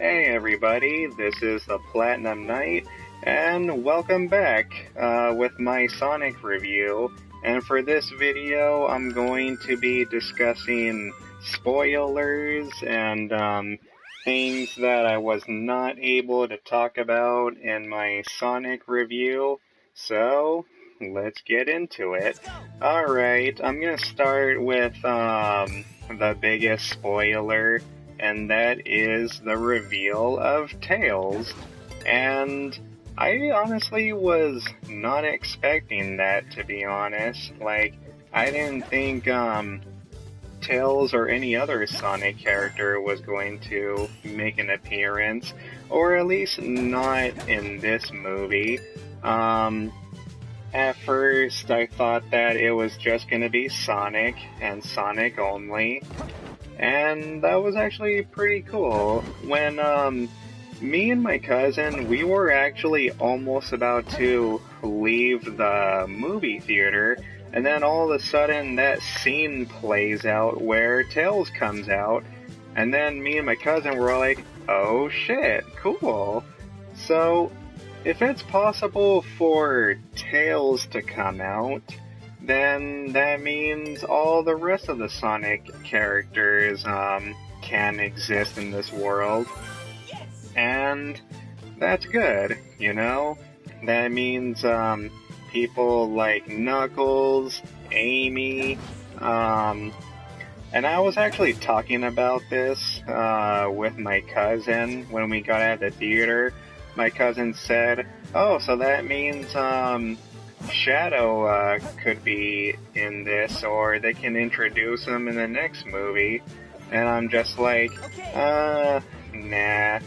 Hey everybody, this is the Platinum Knight, and welcome back with my Sonic review. And for this video, I'm going to be discussing spoilers and things that I was not able to talk about in my Sonic review. So, let's get into it. Alright, I'm gonna start with the biggest spoiler, and that is the reveal of Tails. And I honestly was not expecting that, to be honest. Like, I didn't think Tails or any other Sonic character was going to make an appearance, or at least not in this movie. At first, I thought that it was just gonna be Sonic, and Sonic only. And that was actually pretty cool. When, me and my cousin, we were actually almost about to leave the movie theater, and then all of a sudden that scene plays out where Tails comes out, and then me and my cousin were like, oh shit, cool. So, if it's possible for Tails to come out, then that means all the rest of the Sonic characters can exist in this world. And that's good, you know? That means people like Knuckles, Amy, and I was actually talking about this with my cousin when we got out of the theater. My cousin said, oh, so that means Shadow could be in this, or they can introduce him in the next movie. And I'm just like, nah.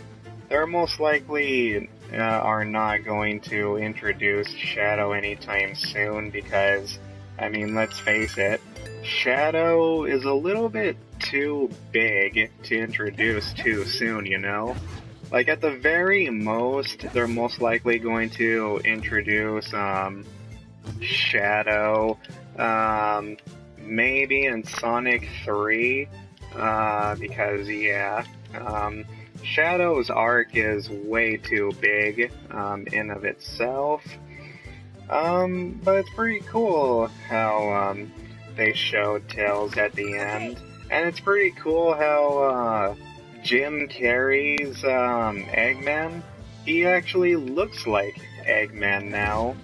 They're most likely are not going to introduce Shadow anytime soon because, I mean, let's face it, Shadow is a little bit too big to introduce too soon, you know? Like, at the very most, they're most likely going to introduce, Shadow, maybe in Sonic 3, because, yeah, Shadow's arc is way too big, in of itself, but it's pretty cool how, they showed Tails at the end, and it's pretty cool how, Jim Carrey's, Eggman, he actually looks like Eggman now.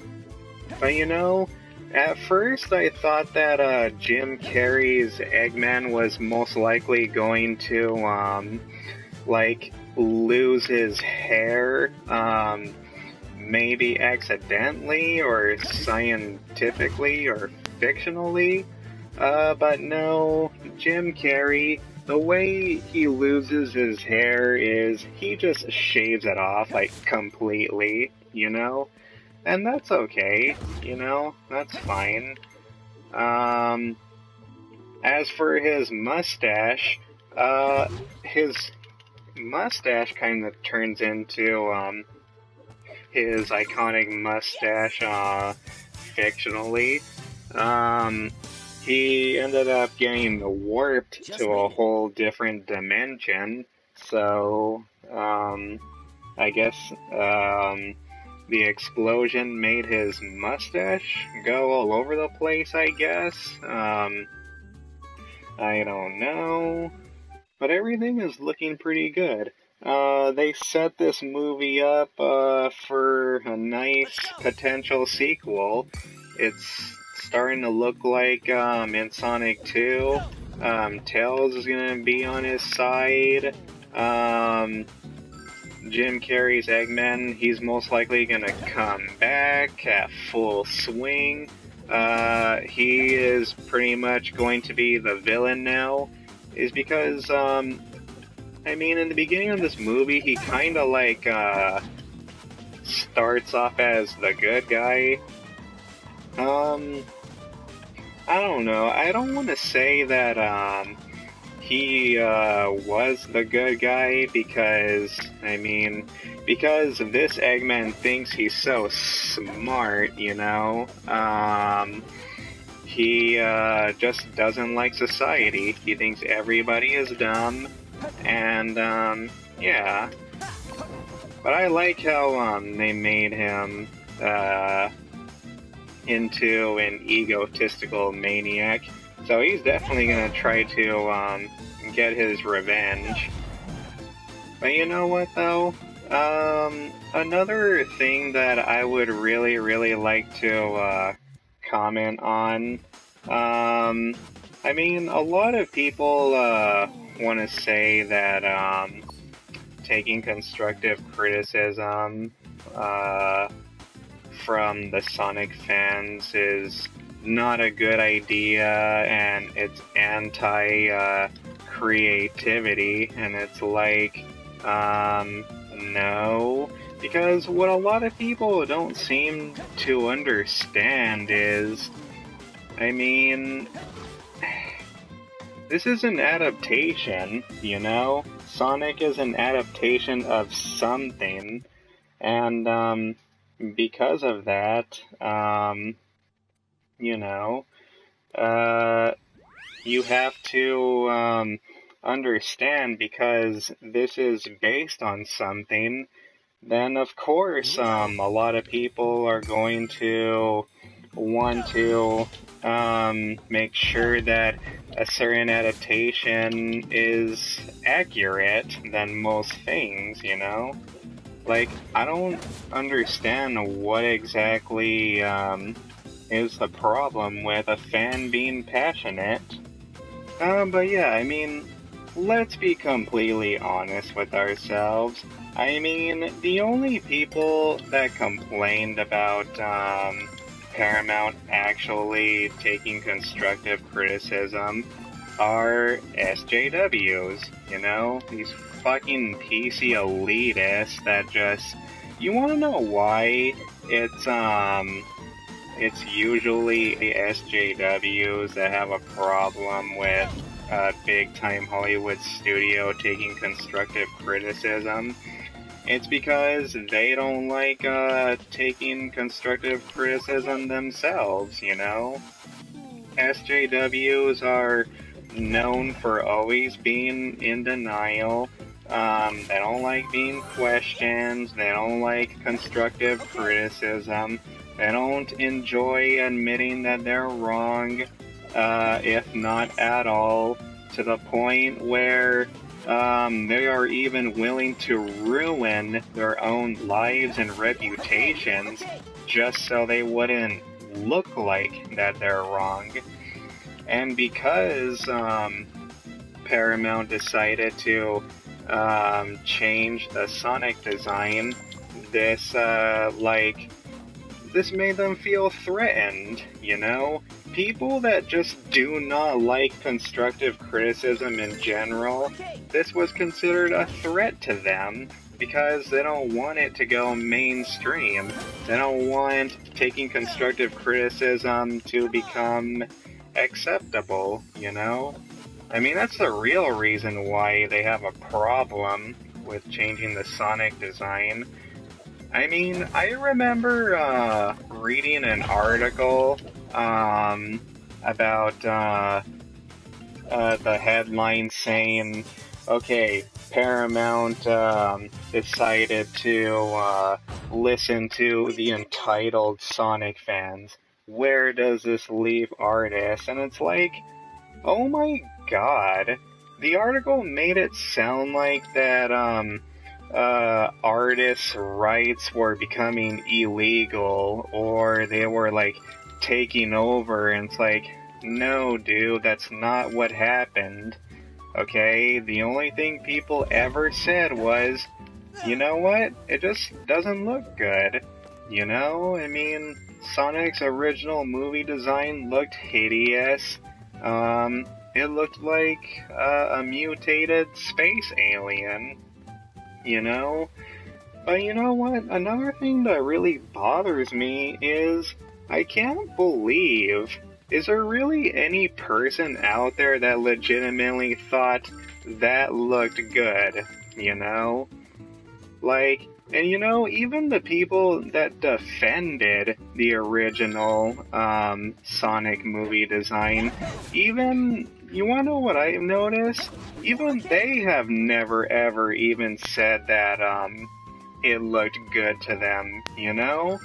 But you know, at first I thought that Jim Carrey's Eggman was most likely going to like lose his hair, maybe accidentally or scientifically or fictionally. But no, Jim Carrey, the way he loses his hair is he just shaves it off like completely, you know? And that's okay, you know, that's fine. As for his mustache kind of turns into, his iconic mustache, fictionally. He ended up getting warped to a whole different dimension, so, I guess, the explosion made his mustache go all over the place, I guess. I don't know. But everything is looking pretty good. They set this movie up for a nice potential sequel. It's starting to look like in Sonic 2, Tails is gonna be on his side. Jim Carrey's Eggman, he's most likely gonna come back at full swing. He is pretty much going to be the villain now, is because, I mean, in the beginning of this movie, he kinda like, starts off as the good guy. I don't know, I don't want to say that, he was the good guy because, I mean, because this Eggman thinks he's so smart, you know, he just doesn't like society. He thinks everybody is dumb, And, yeah. But I like how, they made him, into an egotistical maniac. So he's definitely gonna try to, get his revenge. But you know what, though? Another thing that I would really, really like to, comment on, I mean, a lot of people, want to say that, taking constructive criticism, from the Sonic fans is not a good idea, and it's anti-creativity, and it's like, no, because what a lot of people don't seem to understand is, I mean, this is an adaptation, you know? Sonic is an adaptation of something, and, because of that, you know, you have to, understand, because this is based on something, then of course, a lot of people are going to want to, make sure that a certain adaptation is accurate than most things, you know? Like, I don't understand what exactly, is the problem with a fan being passionate. But yeah, I mean, let's be completely honest with ourselves. I mean, the only people that complained about, Paramount actually taking constructive criticism are SJWs, you know? These fucking PC elitists that just... You wanna know why it's usually the SJWs that have a problem with a big-time Hollywood studio taking constructive criticism? It's because they don't like, taking constructive criticism themselves, you know? SJWs are known for always being in denial. They don't like being questioned. They don't like constructive criticism. They don't enjoy admitting that they're wrong, if not at all, to the point where they are even willing to ruin their own lives and reputations just so they wouldn't look like that they're wrong. And because Paramount decided to change the Sonic design, this this made them feel threatened, you know? People that just do not like constructive criticism in general, this was considered a threat to them because they don't want it to go mainstream. They don't want taking constructive criticism to become acceptable, you know? I mean, that's the real reason why they have a problem with changing the Sonic design. I mean, I remember reading an article about the headline saying, okay, Paramount decided to listen to the entitled Sonic fans. Where does this leave artists? And it's like, oh my god. The article made it sound like that artists' rights were becoming illegal, or they were like taking over, and it's like, no dude, that's not what happened. Okay, the only thing people ever said was, you know what, it just doesn't look good. You know, I mean, Sonic's original movie design looked hideous. It looked like a mutated space alien. You know? But you know what? Another thing that really bothers me is I can't believe, is there really any person out there that legitimately thought that looked good? You know? Like, and you know, even the people that defended the original Sonic movie design, even you wanna know what I've noticed? Even they have never ever even said that, it looked good to them, you know?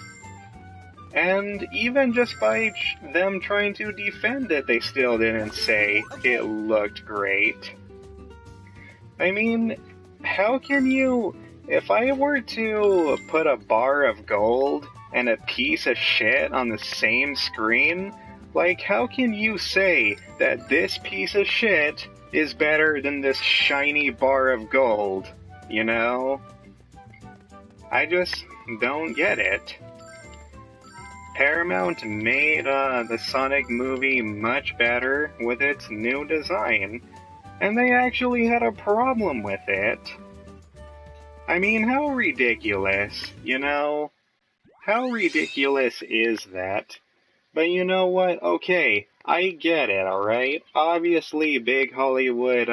And even just by them trying to defend it, they still didn't say it looked great. I mean, how can you... If I were to put a bar of gold and a piece of shit on the same screen, like, how can you say that this piece of shit is better than this shiny bar of gold? You know? I just don't get it. Paramount made the Sonic movie much better with its new design, and they actually had a problem with it. I mean, how ridiculous, you know? How ridiculous is that? But you know what? Okay, I get it, alright? Obviously, big Hollywood,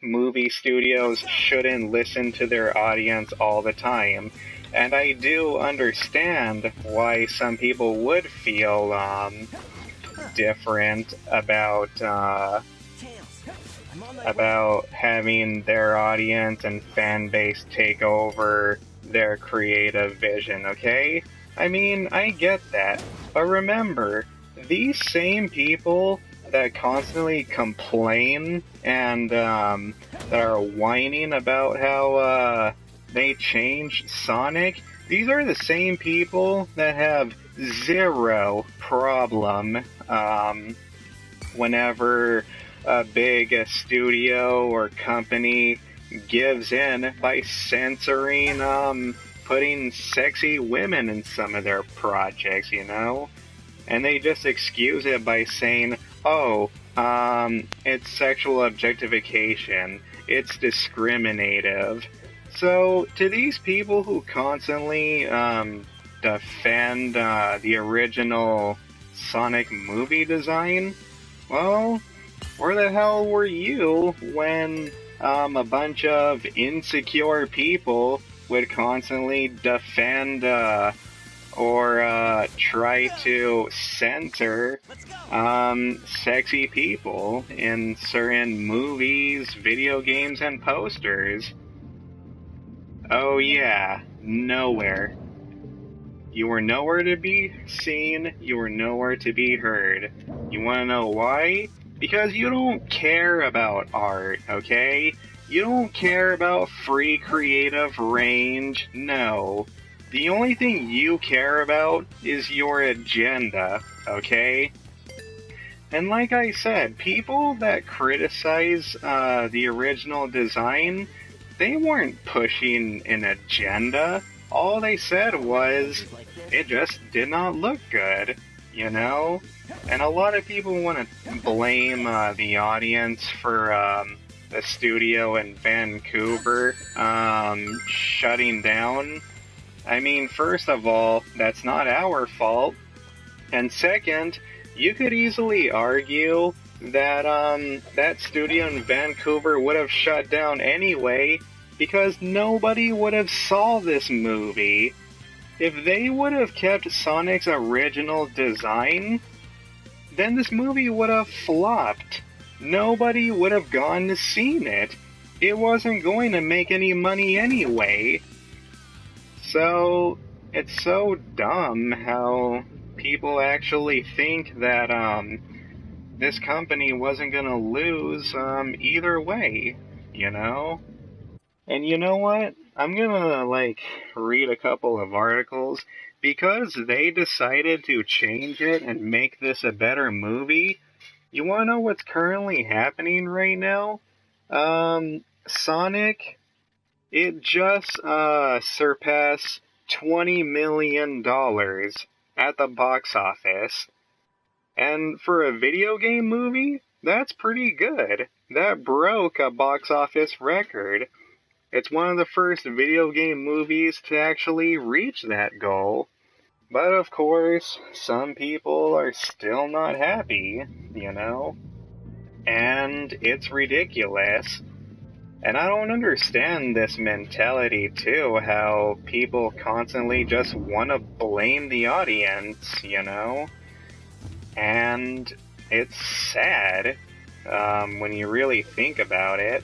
movie studios shouldn't listen to their audience all the time. And I do understand why some people would feel, different about having their audience and fan base take over their creative vision, okay? I mean, I get that. But remember, these same people that constantly complain and that are whining about how they changed Sonic, these are the same people that have zero problem whenever a big studio or company gives in by censoring putting sexy women in some of their projects, you know? And they just excuse it by saying, oh, it's sexual objectification, it's discriminative. So, to these people who constantly defend the original Sonic movie design, well, where the hell were you when a bunch of insecure people would constantly defend or try to censor sexy people in certain movies, video games, and posters? Oh yeah, nowhere. You were nowhere to be seen, you were nowhere to be heard. You wanna know why? Because you don't care about art, okay? You don't care about free creative range, no. The only thing you care about is your agenda, okay? And like I said, people that criticize the original design, they weren't pushing an agenda. All they said was, it just did not look good, you know? And a lot of people want to blame the audience for the studio in Vancouver shutting down. I mean, first of all, that's not our fault. And second, you could easily argue that that studio in Vancouver would have shut down anyway because nobody would have saw this movie. If they would have kept Sonic's original design, then this movie would have flopped. Nobody would have gone to see it. It wasn't going to make any money anyway. So, it's so dumb how people actually think that this company wasn't gonna lose either way, you know? And you know what? I'm gonna read a couple of articles because they decided to change it and make this a better movie. You wanna know what's currently happening right now? Sonic, it just surpassed $20 million at the box office. And for a video game movie, that's pretty good. That broke a box office record. It's one of the first video game movies to actually reach that goal. But of course, some people are still not happy, you know? And it's ridiculous. And I don't understand this mentality too, how people constantly just want to blame the audience, you know? And it's sad. when you really think about it.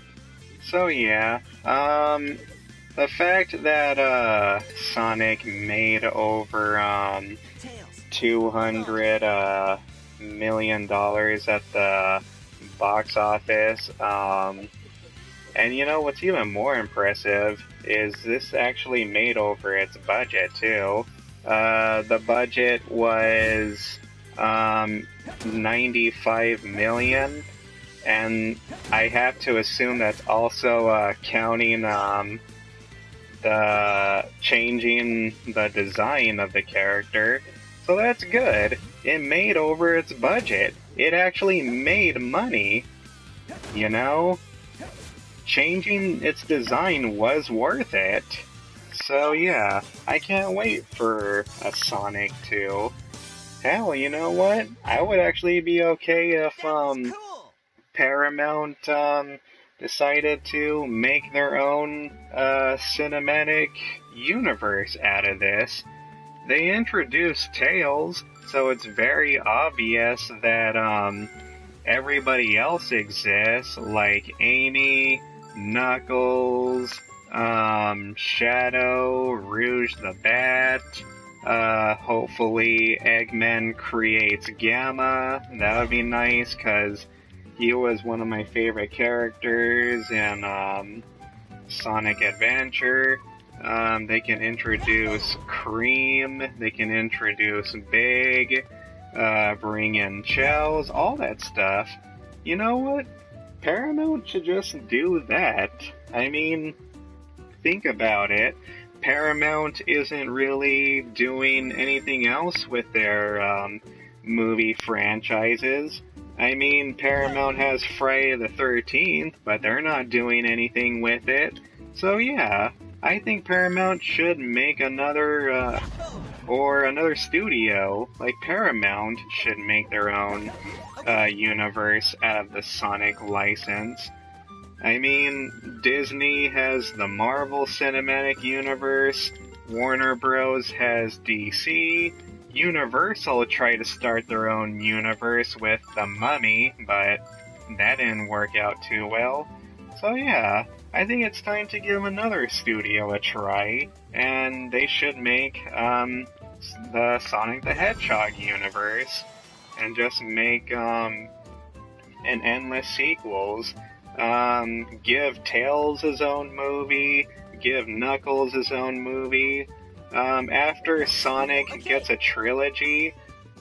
So yeah, the fact that Sonic made over $200 million at the box office, and you know what's even more impressive is this actually made over its budget too. The budget was 95 million, and I have to assume that's also counting the changing the design of the character. So that's good. It made over its budget. It actually made money, you know? Changing its design was worth it. So yeah, I can't wait for a Sonic 2. Hell, you know what? I would actually be okay if Paramount decided to make their own cinematic universe out of this. They introduced Tails, so it's very obvious that everybody else exists, like Amy, Knuckles, Shadow, Rouge the Bat. Hopefully Eggman creates Gamma. That would be nice, because he was one of my favorite characters in Sonic Adventure. They can introduce Cream, they can introduce Big, bring in Shells, all that stuff. You know what? Paramount should just do that. I mean, think about it. Paramount isn't really doing anything else with their movie franchises. I mean, Paramount has Friday the 13th, but they're not doing anything with it. So yeah, I think Paramount should make another studio, like Paramount, should make their own universe out of the Sonic license. I mean, Disney has the Marvel Cinematic Universe, Warner Bros. Has DC, Universal tried to start their own universe with The Mummy, but that didn't work out too well. So yeah, I think it's time to give another studio a try, and they should make the Sonic the Hedgehog universe, and just make an endless sequels. Give Tails his own movie, give Knuckles his own movie. After Sonic gets a trilogy,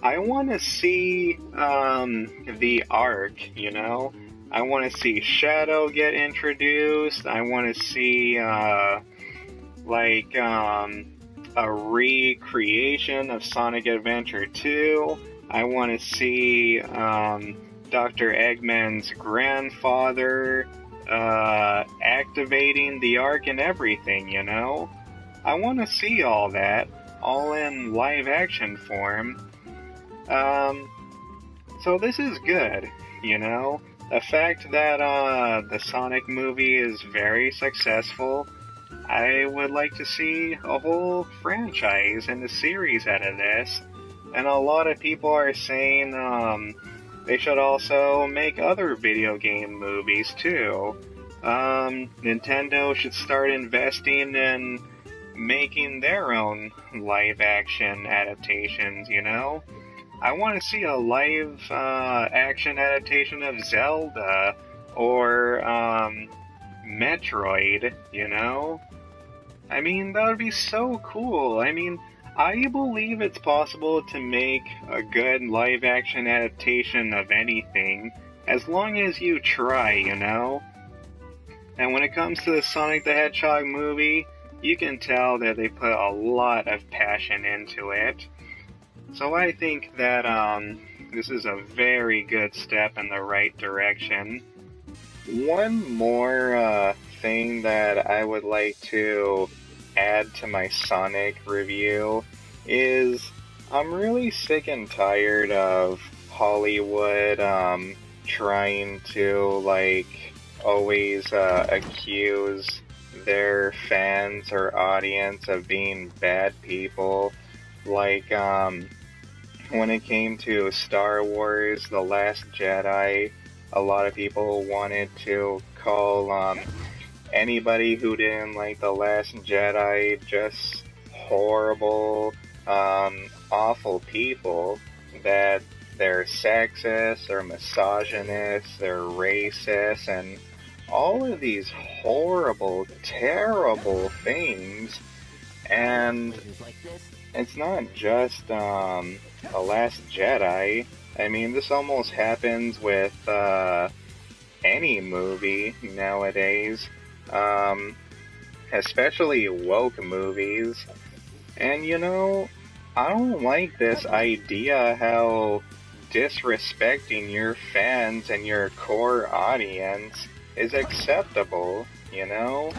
I want to see the arc, you know? I want to see Shadow get introduced. I want to see a recreation of Sonic Adventure 2. I want to see Dr. Eggman's grandfather activating the arc and everything, you know? I want to see all that, all in live action form. So this is good, you know? The fact that the Sonic movie is very successful, I would like to see a whole franchise and a series out of this. And a lot of people are saying they should also make other video game movies too. Nintendo should start investing in making their own live action adaptations, you know? I want to see a live action adaptation of Zelda or Metroid, you know? I mean, that would be so cool. I mean, I believe it's possible to make a good live action adaptation of anything, as long as you try, you know? And when it comes to the Sonic the Hedgehog movie, you can tell that they put a lot of passion into it. So I think that this is a very good step in the right direction. One more thing that I would like to add to my Sonic review is I'm really sick and tired of Hollywood trying to always accuse their fans or audience of being bad people. When it came to Star Wars The Last Jedi, a lot of people wanted to call anybody who didn't like The Last Jedi just horrible, awful people, that they're sexist, they're misogynist, they're racist, and all of these horrible, terrible things. And it's not just The Last Jedi. I mean, this almost happens with any movie nowadays, especially woke movies. And you know, I don't like this idea how disrespecting your fans and your core audience is acceptable, you know?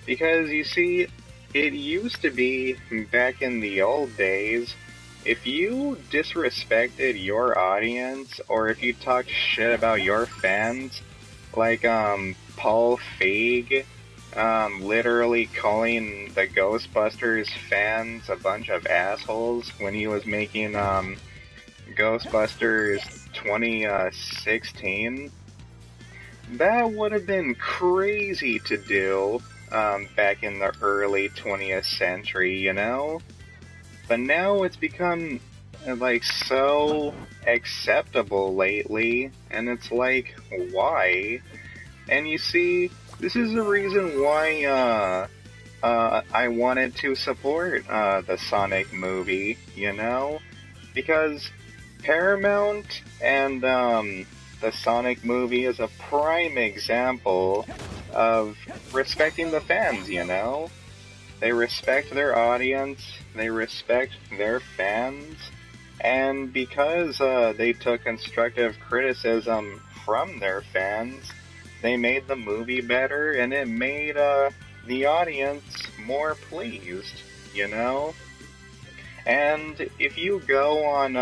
Because you see, it used to be back in the old days, if you disrespected your audience or if you talked shit about your fans, like Paul Feig, literally calling the Ghostbusters fans a bunch of assholes when he was making Ghostbusters 2016. That would have been crazy to do back in the early 20th century, you know? But now it's become like so acceptable lately, and it's like, why? And you see, this is the reason why I wanted to support the Sonic movie, you know? Because Paramount and the Sonic movie is a prime example of respecting the fans, you know? They respect their audience, they respect their fans, and because they took constructive criticism from their fans, they made the movie better, and it made the audience more pleased, you know? And if you go on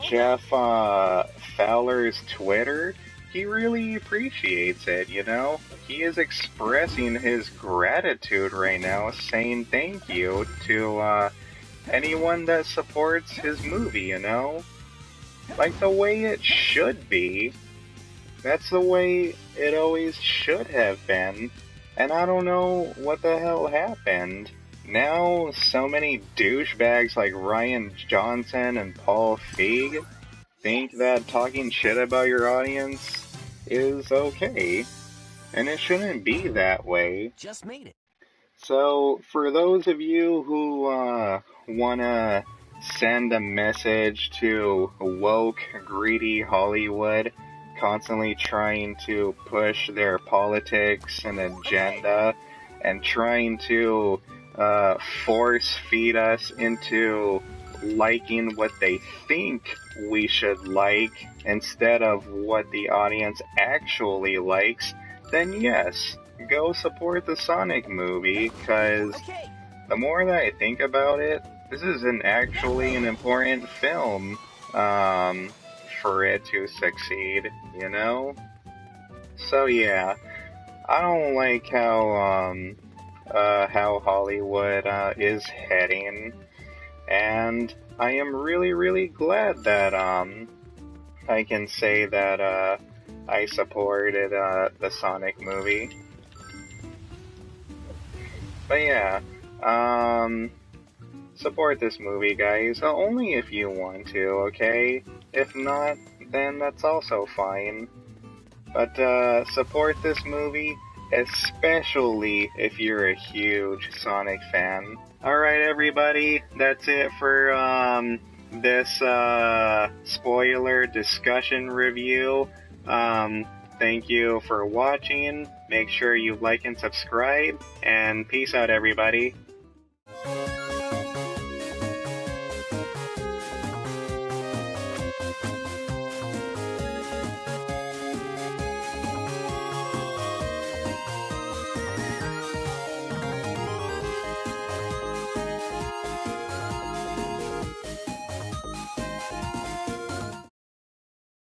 Jeff Fowler's Twitter, he really appreciates it, you know? He is expressing his gratitude right now, saying thank you to anyone that supports his movie, you know? Like the way it should be. That's the way it always should have been. And I don't know what the hell happened. Now, so many douchebags like Ryan Johnson and Paul Feig think that talking shit about your audience is okay. And it shouldn't be that way. Just made it. So, for those of you who wanna send a message to woke, greedy Hollywood, constantly trying to push their politics and agenda, and trying to force feed us into liking what they think we should like instead of what the audience actually likes, then yes, go support the Sonic movie, because the more that I think about it, this is actually an important film for it to succeed, you know? So yeah, I don't like how Hollywood is heading, and I am really, really glad that I can say that I supported the Sonic movie. But yeah, support this movie, guys. Only if you want to, okay? If not, then that's also fine. But support this movie, especially if you're a huge Sonic fan. Alright, everybody, that's it for this spoiler discussion review. Thank you for watching. Make sure you like and subscribe, and peace out, everybody.